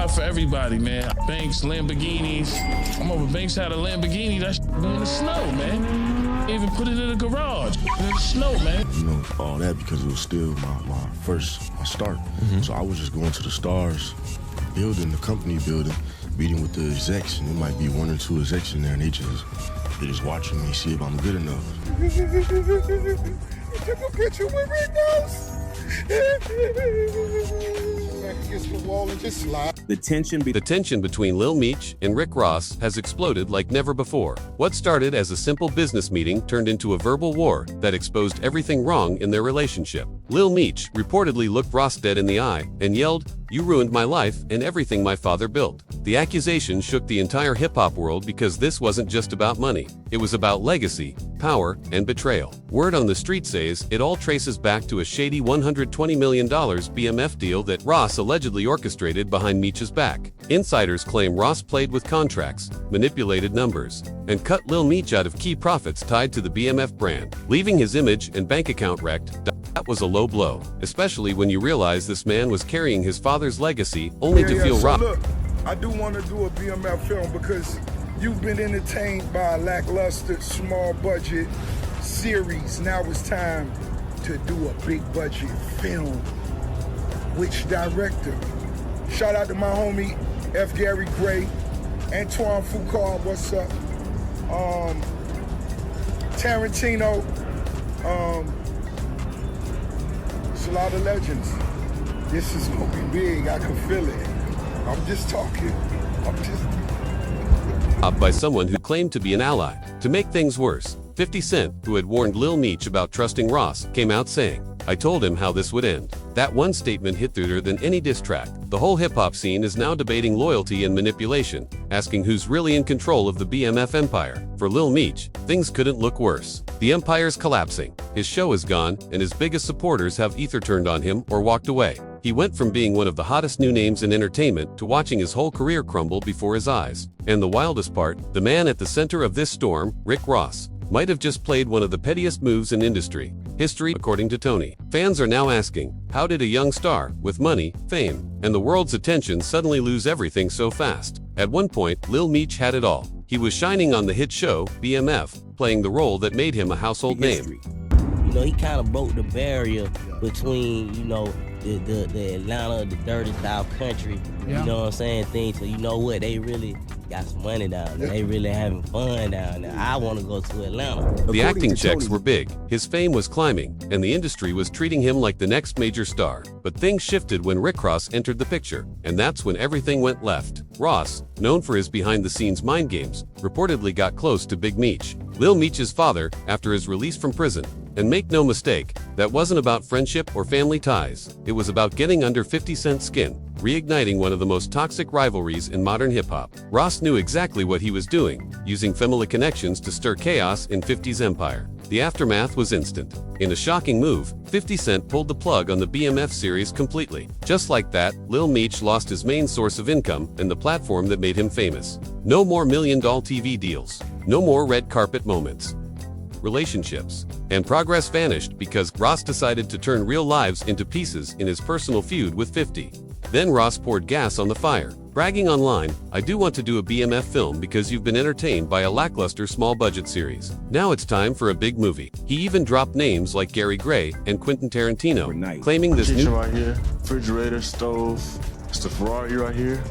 ride for everybody, man. Banks, Lamborghinis. I'm over Banks had a Lamborghini. That shit in the snow, man. Even put it in the garage in the snow, man. You know, all that because it was still my start. So I was just going to the stars, building, the company building, meeting with the execs, and it might be one or two execs in there, and they just watching me, see if I'm good enough. You took a picture with Rick Ross. Back against the wall and just slide. The tension between Lil Meech and Rick Ross has exploded like never before. What started as a simple business meeting turned into a verbal war that exposed everything wrong in their relationship. Lil Meech reportedly looked Ross dead in the eye and yelled, "You ruined my life and everything my father built." The accusation shook the entire hip-hop world because this wasn't just about money. It was about legacy, power, and betrayal. Word on the street says it all traces back to a shady $120 million BMF deal that Ross allegedly orchestrated behind Meech's back. Insiders claim Ross played with contracts, manipulated numbers, and cut Lil Meech out of key profits tied to the BMF brand, leaving his image and bank account wrecked. That was a low blow, especially when you realize this man was carrying his father's legacy only to feel robbed. Look, I do want to do a BMF film because you've been entertained by a lackluster, small budget series. Now it's time to do a big budget film. Which director? Shout out to my homie F. Gary Gray, Antoine Foucault, what's up? Tarantino, it's a lot of legends. This is gonna be big, I can feel it. I'm just talking, by someone who claimed to be an ally. To make things worse, 50 Cent, who had warned Lil Meech about trusting Ross, came out saying, "I told him how this would end." That one statement hit harder than any diss track. The whole hip-hop scene is now debating loyalty and manipulation, asking who's really in control of the BMF empire. For Lil Meech, things couldn't look worse. The empire's collapsing, his show is gone, and his biggest supporters have either turned on him or walked away. He went from being one of the hottest new names in entertainment to watching his whole career crumble before his eyes. And the wildest part, the man at the center of this storm, Rick Ross, might have just played one of the pettiest moves in industry history, according to Tony. Fans are now asking, how did a young star, with money, fame, and the world's attention suddenly lose everything so fast? At one point, Lil Meech had it all. He was shining on the hit show, BMF, playing the role that made him a household name. You know, he kind of broke the barrier between, you know, the Atlanta, the dirty South country, you know what I'm saying, thing. So you know what, they really got some money down there. They really having fun down there. I want to go to Atlanta. The acting checks were big, his fame was climbing, and the industry was treating him like the next major star. But things shifted when Rick Ross entered the picture, and that's when everything went left. Ross, known for his behind-the-scenes mind games, reportedly got close to Big Meech, Lil Meech's father, after his release from prison. And make no mistake, that wasn't about friendship or family ties. It was about getting under 50 Cent's skin, reigniting one of the most toxic rivalries in modern hip-hop. Ross knew exactly what he was doing, using family connections to stir chaos in 50's empire. The aftermath was instant. In a shocking move, 50 Cent pulled the plug on the BMF series completely. Just like that, Lil Meech lost his main source of income and the platform that made him famous. No more million-dollar TV deals. No more red carpet moments. Relationships and progress vanished because Ross decided to turn real lives into pieces in his personal feud with 50. Then Ross poured gas on the fire, bragging online, "I do want to do a BMF film because you've been entertained by a lackluster small budget series. Now it's time for a big movie." He even dropped names like Gary Gray and Quentin Tarantino, claiming this Kitchen new right here, refrigerator, stove. It's the Ferrari right here.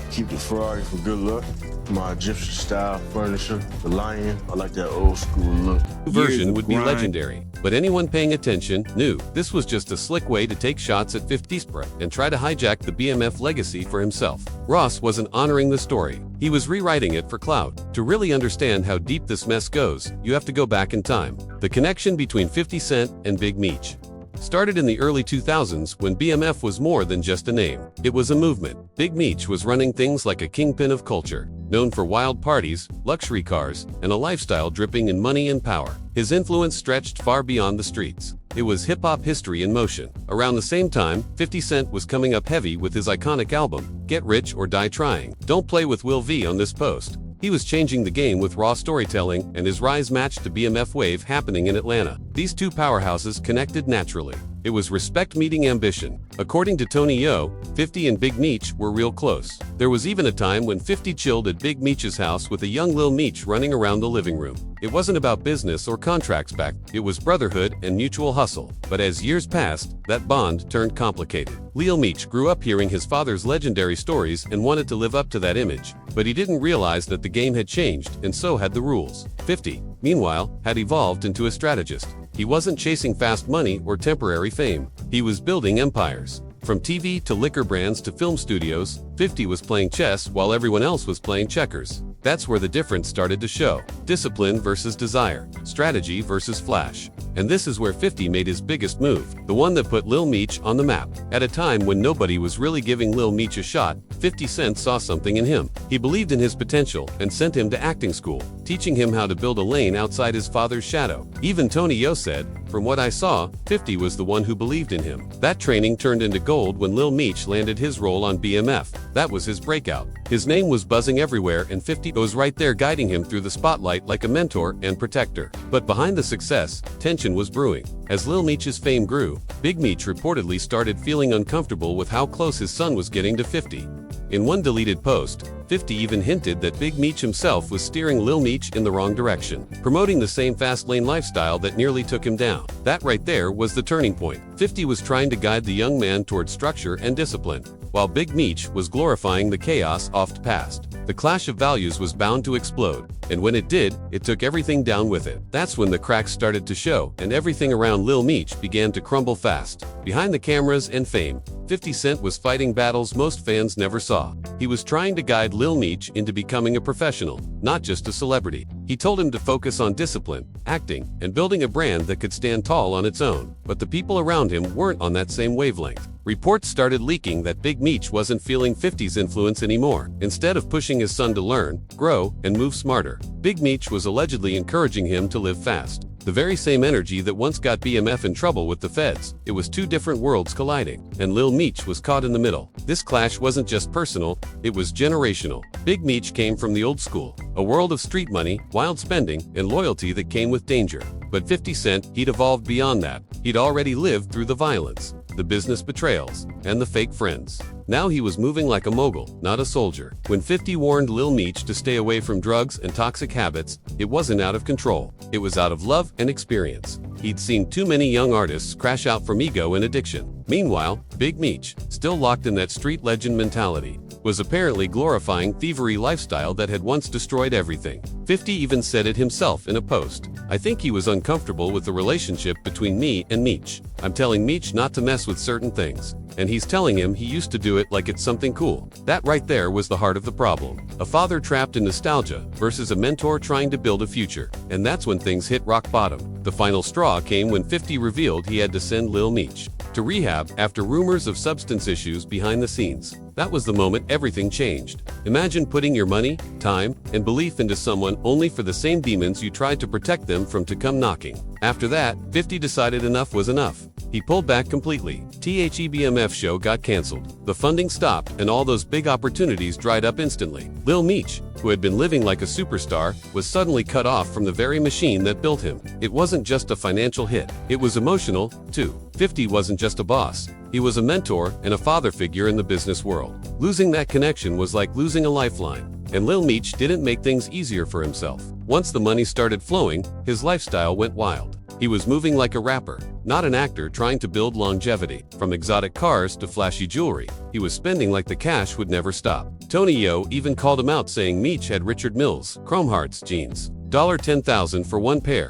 Keep the Ferrari for good luck. My Egyptian style furniture, the lion, I like that old school look. version would be legendary. But anyone paying attention knew this was just a slick way to take shots at 50's and try to hijack the BMF legacy for himself. Ross wasn't honoring the story. He was rewriting it for clout. To really understand how deep this mess goes, you have to go back in time. The connection between 50 Cent and Big Meech started in the early 2000s when BMF was more than just a name. It was a movement. Big Meech was running things like a kingpin of culture, known for wild parties, luxury cars, and a lifestyle dripping in money and power. His influence stretched far beyond the streets. It was hip-hop history in motion. Around the same time, 50 Cent was coming up heavy with his iconic album, Get Rich or Die Trying. Don't play with Will V on this post. He was changing the game with raw storytelling, and his rise matched the BMF wave happening in Atlanta. These two powerhouses connected naturally. It was respect meeting ambition. According to Tony Yo, 50 and Big Meech were real close. There was even a time when 50 chilled at Big Meech's house with a young Lil Meech running around the living room. It wasn't about business or contracts back, it was brotherhood and mutual hustle. But as years passed, that bond turned complicated. Lil Meech grew up hearing his father's legendary stories and wanted to live up to that image. But he didn't realize that the game had changed, and so had the rules. 50, meanwhile, had evolved into a strategist. He wasn't chasing fast money or temporary fame. He was building empires. From TV to liquor brands to film studios, 50 was playing chess while everyone else was playing checkers. That's where the difference started to show. Discipline versus desire. Strategy versus flash. And this is where 50 made his biggest move, the one that put Lil Meech on the map. At a time when nobody was really giving Lil Meech a shot, 50 Cent saw something in him. He believed in his potential and sent him to acting school, teaching him how to build a lane outside his father's shadow. Even Tony Yo said, "From what I saw, 50 was the one who believed in him." That training turned into gold when Lil Meech landed his role on BMF. That was his breakout. His name was buzzing everywhere and 50 was right there guiding him through the spotlight like a mentor and protector. But behind the success, tension was brewing. As Lil Meech's fame grew, Big Meech reportedly started feeling uncomfortable with how close his son was getting to 50. In one deleted post, 50 even hinted that Big Meech himself was steering Lil Meech in the wrong direction, promoting the same fast lane lifestyle that nearly took him down. That right there was the turning point. 50 was trying to guide the young man towards structure and discipline, while Big Meech was glorifying the chaos oft past. The clash of values was bound to explode, and when it did, it took everything down with it. That's when the cracks started to show, and everything around Lil Meech began to crumble fast. Behind the cameras and fame, 50 Cent was fighting battles most fans never saw. He was trying to guide Lil Meech into becoming a professional, not just a celebrity. He told him to focus on discipline, acting, and building a brand that could stand tall on its own. But the people around him weren't on that same wavelength. Reports started leaking that Big Meech wasn't feeling 50's influence anymore. Instead of pushing his son to learn, grow, and move smarter, Big Meech was allegedly encouraging him to live fast. The very same energy that once got BMF in trouble with the feds. It was two different worlds colliding, and Lil Meech was caught in the middle. This clash wasn't just personal, it was generational. Big Meech came from the old school, a world of street money, wild spending, and loyalty that came with danger. But 50 Cent, he'd evolved beyond that. He'd already lived through the violence, the business betrayals, and the fake friends. Now he was moving like a mogul, not a soldier. When 50 warned Lil Meech to stay away from drugs and toxic habits, it wasn't out of control. It was out of love and experience. He'd seen too many young artists crash out from ego and addiction. Meanwhile, Big Meech, still locked in that street legend mentality, was apparently glorifying thievery lifestyle that had once destroyed everything. 50 even said it himself in a post. "I think he was uncomfortable with the relationship between me and Meech. I'm telling Meech not to mess with certain things, and he's telling him he used to do it like it's something cool." That right there was the heart of the problem. A father trapped in nostalgia versus a mentor trying to build a future. And that's when things hit rock bottom. The final straw came when 50 revealed he had to send Lil Meech to rehab after rumors of substance issues behind the scenes. That was the moment everything changed. Imagine putting your money, time, and belief into someone only for the same demons you tried to protect them from to come knocking. After that, 50 decided enough was enough. He pulled back completely. THEBMF show got canceled. The funding stopped and all those big opportunities dried up instantly. Lil Meech, who had been living like a superstar, was suddenly cut off from the very machine that built him. It wasn't just a financial hit. It was emotional, too. 50 wasn't just a boss. He was a mentor and a father figure in the business world. Losing that connection was like losing a lifeline. And Lil Meech didn't make things easier for himself. Once the money started flowing, his lifestyle went wild. He was moving like a rapper, not an actor trying to build longevity. From exotic cars to flashy jewelry, he was spending like the cash would never stop. Tony Yo even called him out, saying Meech had Richard Milles, Chrome Hearts jeans, $10,000 for one pair.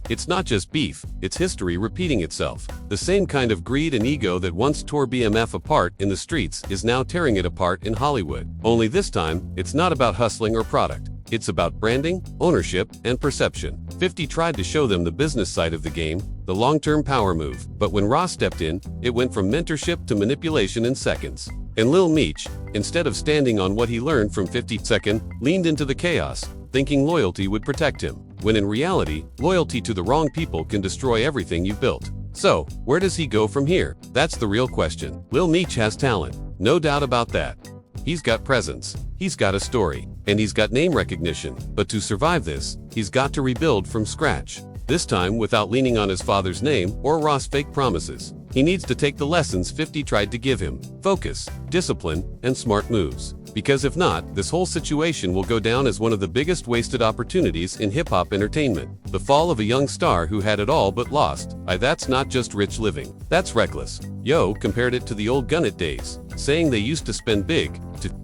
It's not just beef, it's history repeating itself. The same kind of greed and ego that once tore BMF apart in the streets is now tearing it apart in Hollywood. Only this time, it's not about hustling or product. It's about branding, ownership, and perception. 50 tried to show them the business side of the game, the long-term power move. But when Ross stepped in, it went from mentorship to manipulation in seconds. And Lil Meech, instead of standing on what he learned from 50 leaned into the chaos, thinking loyalty would protect him. When in reality, loyalty to the wrong people can destroy everything you've built. So, where does he go from here? That's the real question. Lil Meech has talent, no doubt about that. He's got presence, he's got a story, and he's got name recognition. But to survive this, he's got to rebuild from scratch. this time without leaning on his father's name or Ross' fake promises. He needs to take the lessons 50 tried to give him: focus, discipline, and smart moves. Because if not, this whole situation will go down as one of the biggest wasted opportunities in hip-hop entertainment. The fall of a young star who had it all but lost. That's not just rich living. That's reckless. Yo compared it to the old Gun It days, saying they used to spend big,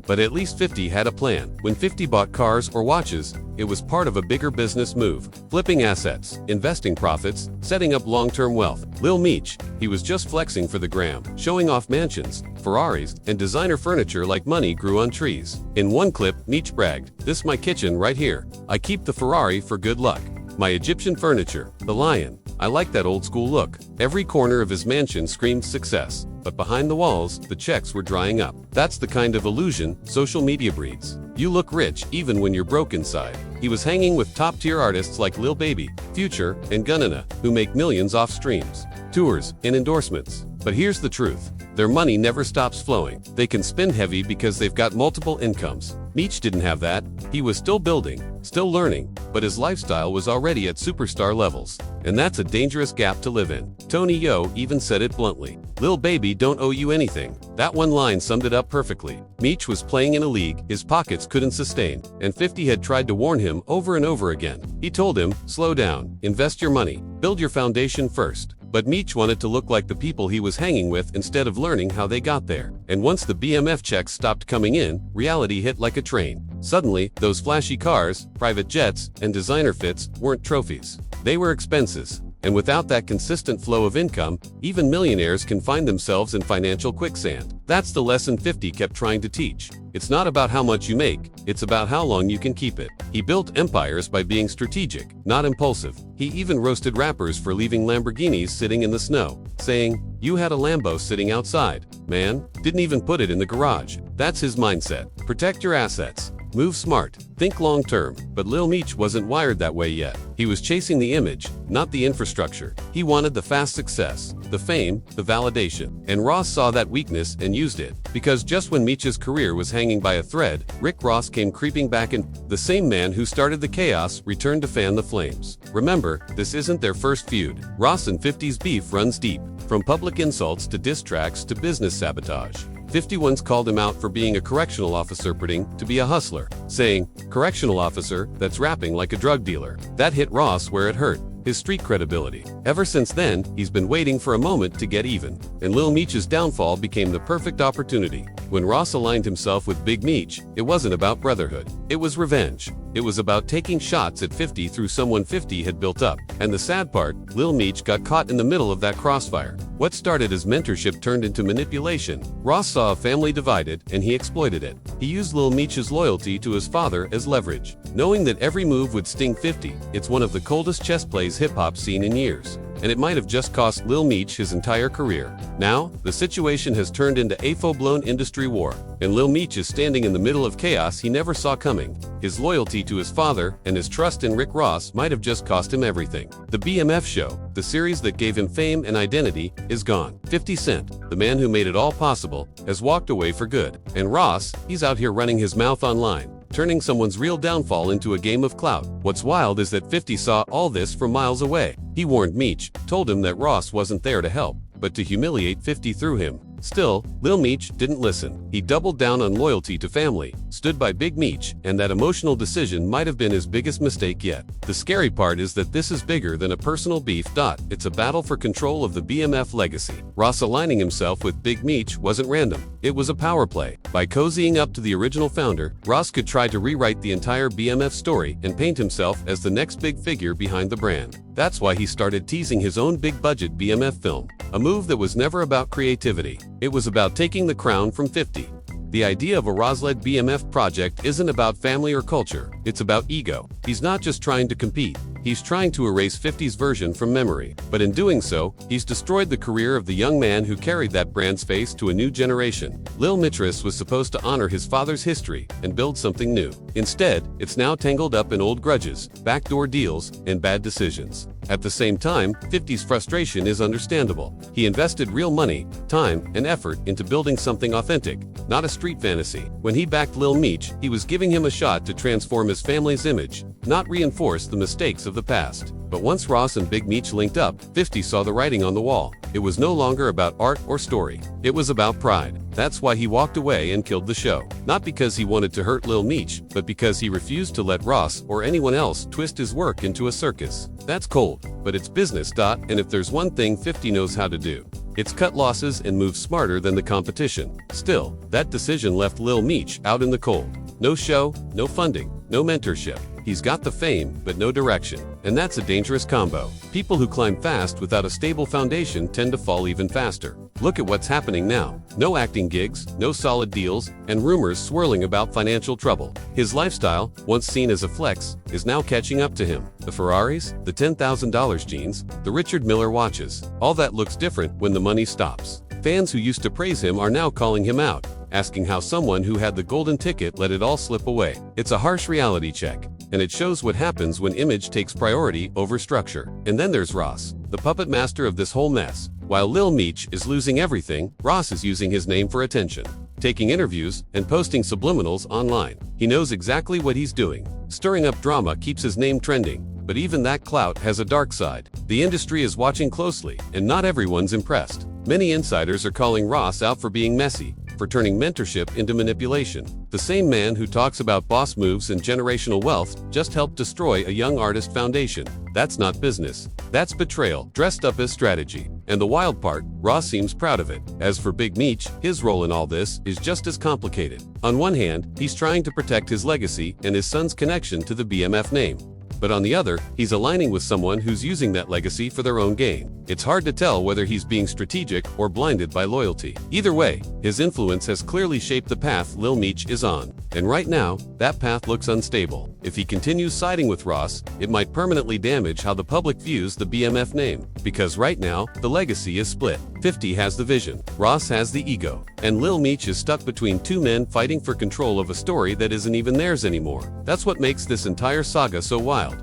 but at least 50 had a plan. When 50 bought cars or watches, it was part of a bigger business move. Flipping assets, investing profits, setting up long-term wealth. Lil Meech, he was just flexing for the gram, showing off mansions, Ferraris, and designer furniture like money grew on trees. In one clip, Meech bragged, "This my kitchen right here. I keep the Ferrari for good luck. My Egyptian furniture, the lion. I like that old school look." Every corner of his mansion screamed success, but behind the walls, the checks were drying up. That's the kind of illusion social media breeds. You look rich even when you're broke inside. He was hanging with top-tier artists like Lil Baby, Future, and Gunna, who make millions off streams, tours, and endorsements. But here's the truth. Their money never stops flowing. They can spend heavy because they've got multiple incomes. Meech didn't have that. He was still building, still learning, but his lifestyle was already at superstar levels. And that's a dangerous gap to live in. Tony Yo even said it bluntly. "Lil Baby don't owe you anything." That one line summed it up perfectly. Meech was playing in a league his pockets couldn't sustain, and 50 had tried to warn him over and over again. He told him, "Slow down, invest your money, build your foundation first." But Meech wanted to look like the people he was hanging with instead of learning how they got there. And once the BMF checks stopped coming in, reality hit like a train. Suddenly, those flashy cars, private jets, and designer fits weren't trophies. They were expenses. And without that consistent flow of income, even millionaires can find themselves in financial quicksand. That's the lesson 50 kept trying to teach. It's not about how much you make, it's about how long you can keep it. He built empires by being strategic, not impulsive. He even roasted rappers for leaving Lamborghinis sitting in the snow, saying, "You had a Lambo sitting outside, man." Didn't even put it in the garage. That's his mindset. Protect your assets. Move smart, think long term, but Lil Meech wasn't wired that way yet. He was chasing the image, not the infrastructure. He wanted the fast success, the fame, the validation. And Ross saw that weakness and used it. Because just when Meech's career was hanging by a thread, Rick Ross came creeping back in. The same man who started the chaos returned to fan the flames. Remember, this isn't their first feud. Ross and 50's beef runs deep, from public insults to diss tracks to business sabotage. 50 once called him out for being a correctional officer pretending to be a hustler, saying, "Correctional officer, that's rapping like a drug dealer." That hit Ross where it hurt, his street credibility. Ever since then, he's been waiting for a moment to get even. And Lil Meech's downfall became the perfect opportunity. When Ross aligned himself with Big Meech, it wasn't about brotherhood. It was revenge. It was about taking shots at 50 through someone 50 had built up. And the sad part, Lil Meech got caught in the middle of that crossfire. What started as mentorship turned into manipulation. Ross saw a family divided, and he exploited it. He used Lil Meech's loyalty to his father as leverage. Knowing that every move would sting 50, it's one of the coldest chess plays hip-hop's seen in years. And it might have just cost Lil Meech his entire career. Now, the situation has turned into a full-blown industry war, and Lil Meech is standing in the middle of chaos he never saw coming. His loyalty to his father and his trust in Rick Ross might have just cost him everything. The BMF show, the series that gave him fame and identity, is gone. 50 Cent, the man who made it all possible, has walked away for good. And Ross, he's out here running his mouth online, turning someone's real downfall into a game of clout. What's wild is that 50 saw all this from miles away. He warned Meech, told him that Ross wasn't there to help, but to humiliate 50 through him. Still, Lil Meech didn't listen. He doubled down on loyalty to family, stood by Big Meech, and that emotional decision might have been his biggest mistake yet. The scary part is that this is bigger than a personal beef. It's a battle for control of the BMF legacy. Ross aligning himself with Big Meech wasn't random. It was a power play. By cozying up to the original founder, Ross could try to rewrite the entire BMF story and paint himself as the next big figure behind the brand. That's why he started teasing his own big-budget BMF film, a move that was never about creativity. It was about taking the crown from 50. The idea of a Ross-led BMF project isn't about family or culture, it's about ego. He's not just trying to compete, he's trying to erase 50's version from memory. But in doing so, he's destroyed the career of the young man who carried that brand's face to a new generation. Lil Meech was supposed to honor his father's history and build something new. Instead, it's now tangled up in old grudges, backdoor deals, and bad decisions. At the same time, 50's frustration is understandable. He invested real money, time, and effort into building something authentic, not a street fantasy. When he backed Lil Meech, he was giving him a shot to transform his family's image, not reinforce the mistakes of the past. But once Ross and Big Meech linked up, 50 saw the writing on the wall. It was no longer about art or story. It was about pride. That's why he walked away and killed the show. Not because he wanted to hurt Lil Meech, but because he refused to let Ross or anyone else twist his work into a circus. That's cold, but it's business. And if there's one thing 50 knows how to do, it's cut losses and move smarter than the competition. Still, that decision left Lil Meech out in the cold. No show, no funding, no mentorship. He's got the fame, but no direction. And that's a dangerous combo. People who climb fast without a stable foundation tend to fall even faster. Look at what's happening now. No acting gigs, no solid deals, and rumors swirling about financial trouble. His lifestyle, once seen as a flex, is now catching up to him. The Ferraris, the $10,000 jeans, the Richard Miller watches. All that looks different when the money stops. Fans who used to praise him are now calling him out, asking how someone who had the golden ticket let it all slip away. It's a harsh reality check, and it shows what happens when image takes priority over structure. And then there's Ross, the puppet master of this whole mess. While Lil Meech is losing everything, Ross is using his name for attention, taking interviews and posting subliminals online. He knows exactly what he's doing. Stirring up drama keeps his name trending, but even that clout has a dark side. The industry is watching closely, and not everyone's impressed. Many insiders are calling Ross out for being messy, for turning mentorship into manipulation. The same man who talks about boss moves and generational wealth just helped destroy a young artist foundation. That's not business. That's betrayal, dressed up as strategy. And the wild part, Ross seems proud of it. As for Big Meech, his role in all this is just as complicated. On one hand, he's trying to protect his legacy and his son's connection to the BMF name. But on the other, he's aligning with someone who's using that legacy for their own gain. It's hard to tell whether he's being strategic or blinded by loyalty. Either way, his influence has clearly shaped the path Lil Meech is on. And right now, that path looks unstable. If he continues siding with Ross, it might permanently damage how the public views the BMF name. Because right now, the legacy is split. 50 has the vision, Ross has the ego, and Lil Meech is stuck between two men fighting for control of a story that isn't even theirs anymore. That's what makes this entire saga so wild.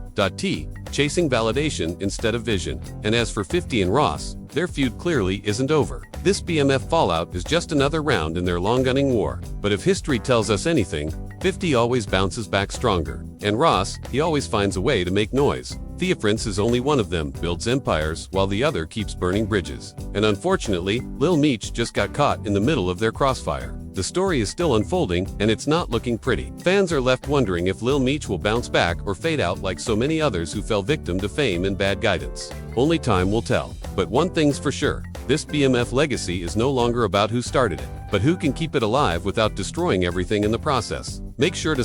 Chasing validation instead of vision. And as for 50 and Ross, their feud clearly isn't over. This BMF fallout is just another round in their long-gunning war. But if history tells us anything, 50 always bounces back stronger. And Ross, he always finds a way to make noise. Theoprince is only one of them, builds empires, while the other keeps burning bridges. And unfortunately, Lil Meech just got caught in the middle of their crossfire. The story is still unfolding, and it's not looking pretty. Fans are left wondering if Lil Meech will bounce back or fade out like so many others who fell victim to fame and bad guidance. Only time will tell. But one thing's for sure, this BMF legacy is no longer about who started it, but who can keep it alive without destroying everything in the process. Make sure to